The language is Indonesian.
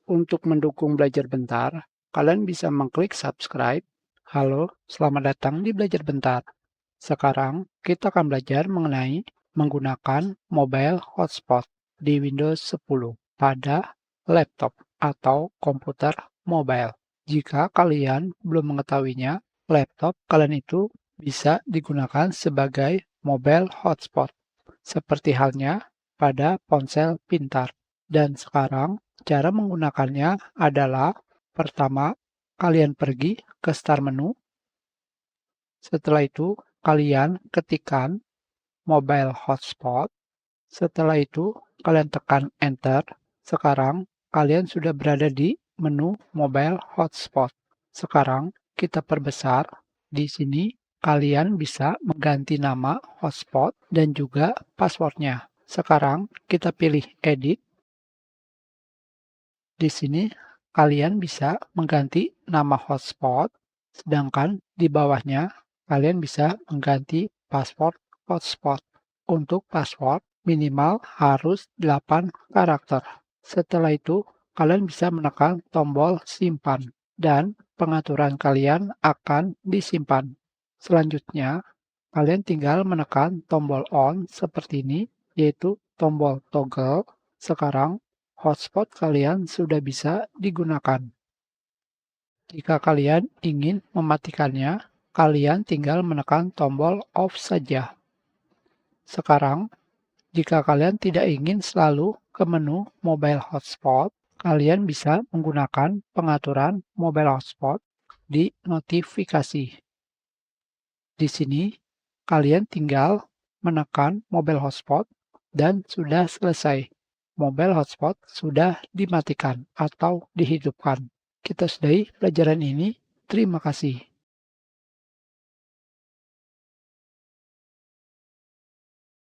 Untuk mendukung Belajar Bentar, kalian bisa mengklik subscribe. Halo, selamat datang di Belajar Bentar. Sekarang kita akan belajar mengenai menggunakan mobile hotspot di Windows 10 pada laptop atau komputer mobile. Jika kalian belum mengetahuinya, laptop kalian itu bisa digunakan sebagai mobile hotspot, seperti halnya pada ponsel pintar. Dan sekarang cara menggunakannya adalah pertama, kalian pergi ke Start menu. Setelah itu, kalian ketikkan mobile hotspot. Setelah itu, kalian tekan enter. Sekarang, kalian sudah berada di menu mobile hotspot. Sekarang, kita perbesar. Di sini, kalian bisa mengganti nama hotspot dan juga passwordnya. Sekarang, kita pilih edit. Di sini, kalian bisa mengganti nama hotspot, sedangkan di bawahnya, kalian bisa mengganti password hotspot. Untuk password, minimal harus 8 karakter. Setelah itu, kalian bisa menekan tombol simpan, dan pengaturan kalian akan disimpan. Selanjutnya, kalian tinggal menekan tombol on seperti ini, yaitu tombol toggle. Sekarang, hotspot kalian sudah bisa digunakan. Jika kalian ingin mematikannya, kalian tinggal menekan tombol off saja. Sekarang, jika kalian tidak ingin selalu ke menu mobile hotspot, kalian bisa menggunakan pengaturan mobile hotspot di notifikasi. Di sini, kalian tinggal menekan mobile hotspot dan sudah selesai. Mobile hotspot sudah dimatikan atau dihidupkan. Kita sudahi pelajaran ini. Terima kasih.